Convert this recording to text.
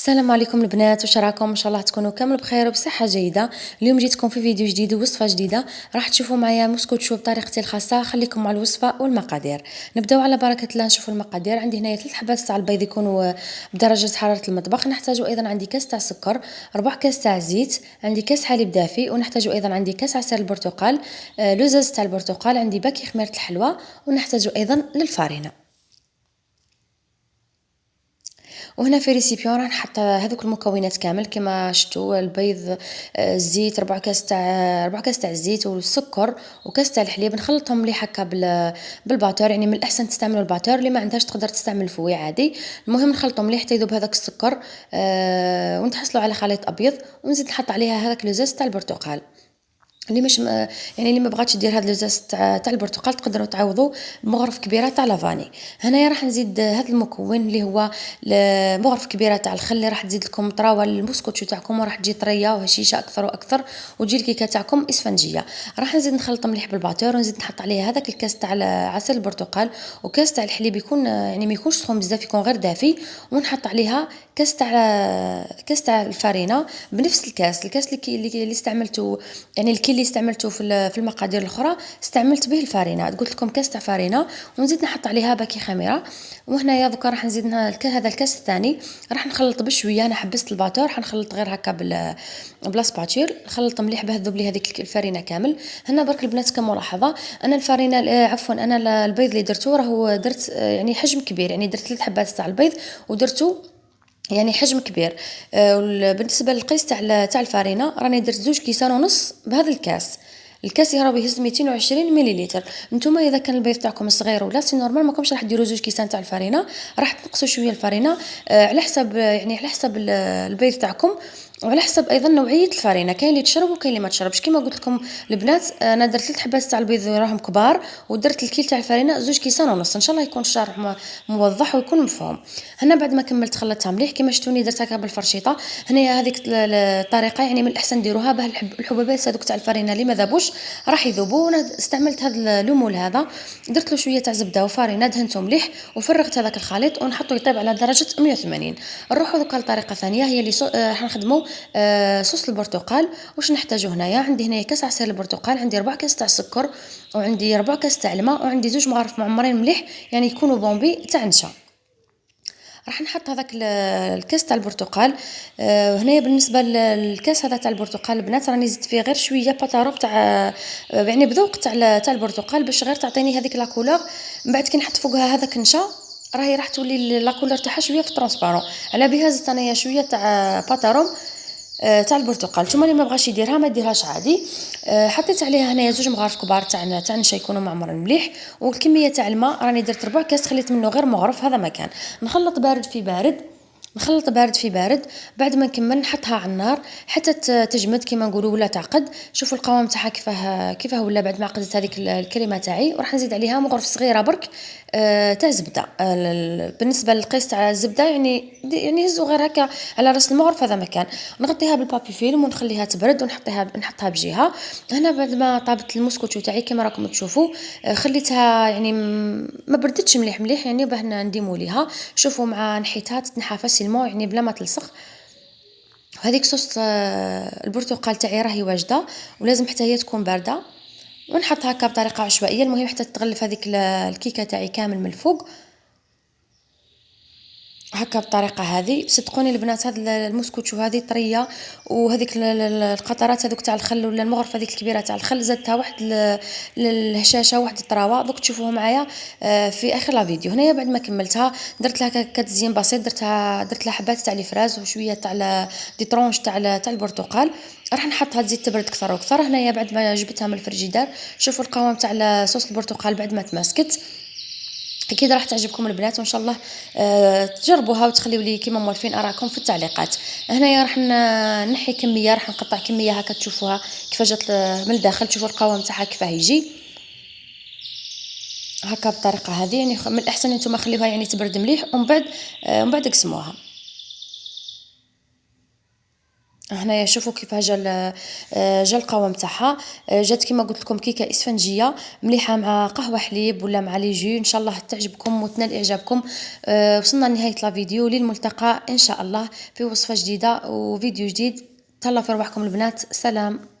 السلام عليكم البنات، واش راكم؟ ان شاء الله تكونوا كامل بخير وبصحه جيده. اليوم جيتكم في فيديو جديد ووصفه جديده. راح تشوفوا معايا موسكوتشو بطريقتي الخاصه. خليكم مع الوصفه والمقادير. نبداو على بركه الله. نشوفوا المقادير. عندي هنايا 3 حبات تاع البيض يكونوا بدرجه حراره المطبخ. نحتاج ايضا عندي كاس تاع سكر، ربع كاس تاع زيت، عندي كاس حليب دافي، ونحتاج ايضا عندي كاس عصير البرتقال، لزاز تاع البرتقال، عندي باكي خميره الحلوى، ونحتاج ايضا للفارينه. وهنا في ريسيبيون راح نحط هذوك المكونات كامل كما شفتوا: البيض، الزيت، ربع كاس تاع الزيت والسكر وكاس تاع الحليب. نخلطهم مليح هكا بالباتور. يعني من الاحسن تستعملوا الباتور، اللي ما عندهاش تقدر تستعمل الفوي عادي. المهم نخلطهم مليح حتى يذوب هذاك السكر، ونتحصلوا على خليط ابيض. ونزيد نحط عليها هذاك لوزاز تاع البرتقال. اللي مش يعني اللي ما بغاتش دير هاد لوزاز تاع البرتقال تقدروا تعوضوا بمغرف كبيره تاع لافاني. هنايا راح نزيد هذا المكون اللي هو مغرف كبيره تاع الخل، اللي راح تزيد لكم طراوه للمسكوتشو تاعكم، وراح تجي طريه وهشيشه اكثر واكثر، وتجي الكيكه تاعكم اسفنجيه. راح نزيد نخلط مليح بالباتور، ونزيد نحط عليه هذاك الكاس تاع عصير البرتقال، وكاس تاع الحليب يكون يعني ما يكونش سخون بزاف، يكون غير دافي. ونحط عليها كاس تاع الفارينه بنفس الكاس اللي استعملته، يعني اللي استعملته في المقادير الاخرى استعملت به الفارينه. قلت لكم كاس تاع فارينه، ونزيد نحط عليها باكي خميره. وهنايا دوكا راح نزيد هذا الكاس الثاني. راح نخلط بشويه. انا حبست الباتور، راح نخلط غير هكا بلا سباتشير. نخلط مليح باه تذوب لي هذيك الفارينه كامل. هنا برك البنات كملاحظه، انا الفارينه انا البيض اللي درته راهو درت يعني حجم كبير، يعني درت 3 حبات تاع البيض ودرته يعني حجم كبير. بالنسبه للقيس تاع الفارينه راني درت 2 كيسان ونص بهذا الكاس يهرب يهز 220 مليلتر. نتوما اذا كان البيض تاعكم صغير ولا سي نورمال ماكمش راح ديروا 2 كيسان تاع الفارينه، راح تنقصوا شويه الفارينه على حسب يعني على حسب البيض تاعكم، وعلى حسب ايضا نوعيه الفارينه. كاين اللي تشرب وكاين اللي ما تشربش. كما قلت لكم البنات، انا درت 3 حبات تاع البيض راهم كبار، ودرت الكيل تاع الفارينه 2 كيسان ونص. ان شاء الله يكون الشرح موضح ويكون مفهوم. هنا بعد ما كملت خلطتها مليح كما شفتوني درت هكا بالفرشيطه. هنا هذيك الطريقه يعني من الاحسن ديروها باه الحبوبات هذوك تاع الفارينه اللي ما ذابوش راح يذوبوا. وانا استعملت هذا اللومول هذا، درت له شويه تاع زبده وفارينه، دهنته مليح وفرغت هذاك الخليط ونحطه يطيب على درجه 180. نروحوا دوكا لطريقه ثانيه، هي اللي راح نخدموا صوص البرتقال. واش نحتاجو هنايا؟ عندي هنايا كاس عصير البرتقال، عندي 4 كاس تاع السكر، وعندي 4 كاس تاع الماء، وعندي 2 مغارف معمرين مليح يعني يكونوا بومبي تاع نشا. راح نحط هذاك الكاس تاع البرتقال. هنايا بالنسبه للكاس هذا تاع البرتقال البنات راني زدت فيه غير شويه باتاروب تاع يعني بذوق تاع البرتقال باش غير تعطيني هذيك لا كولور. من بعد كي نحط فوقها هذاك النشا راهي راح تولي لا كولور تاعها شويه في ترونسبارون. على بها زدت انايا شويه تاع باتاروم تاع البرتقال. نتوما اللي ما بغاش يديرها ما يديرهاش عادي. حطيت عليها هنايا 2 مغارف كبار تاع نشا يكونوا معمرين مليح. والكميه تاع الماء راني درت 4 كاس، خليت منه غير مغرف هذا مكان. نخلط بارد في بارد، نخلط بارد في بارد. بعد ما نكمل نحطها على النار حتى تجمد كما نقولوا ولا تعقد. شوفوا القوام تاعها كيفاه ولا بعد ما عقدت هذيك الكريمه تاعي. وراح نزيد عليها مغرف صغيره برك تاع زبده. بالنسبه للقيس تاع الزبده يعني هزوا غير هكا على راس المغرف هذا مكان. نغطيها بالبابي فيلم ونخليها تبرد نحطها بجهه. هنا بعد ما طابت المسكوتشو تاعي كما راكم تشوفوا، خليتها يعني ما بردتش مليح يعني باه نديمو ليها. شوفوا مع نحيتها تتنحى فاسيلمون يعني بلا ما تلصق. وهذيك صوص البرتقال تاعي راهي واجده، ولازم حتى هي تكون بارده. ونحط هكا بطريقه عشوائيه. المهم حتى تتغلف هذيك الكيكه تاعي كامل من الفوق هكا بالطريقه هذه. صدقوني البنات هذا المسكوتشو هذه طريه، وهذيك القطرات هذوك تاع الخل ولا المغرفه هذيك الكبيره تاع الخل زدتها واحد الهشاشه واحد الطراوه. دوك تشوفوه معايا في اخر لا فيديو. هنايا بعد ما كملتها درت لها كتزيين بسيط. درت لها حبات تاع الفراز وشويه تاع دي طرونش تاع البرتقال. راح نحطها تزيد تبرد اكثر واكثر. هنايا بعد ما جبتها من الفريجيدار شوفوا القوام تاع صوص البرتقال بعد ما تماسكت. اكيد راح تعجبكم البنات، وان شاء الله تجربوها وتخليوا لي كيما موالفين اراكم في التعليقات. هنايا راح نحي كميه، راح نقطع كميه هكا تشوفوها كيف جات من الداخل. تشوفوا القوام تاعها كيفاه يجي هكا بالطريقه هذه. يعني من الاحسن انتم خليوها يعني تبرد مليح ومن بعد اقسموها. هنايا شوفوا كيفاه جا القوام تاعها. جات كيما قلت لكم كيكه اسفنجيه مليحه مع قهوه حليب ولا مع لي جو، ان شاء الله تعجبكم وتنال اعجابكم. وصلنا لنهايه لا فيديو، للملتقى ان شاء الله في وصفه جديده وفيديو جديد. تهلاو في رواحكم البنات، سلام.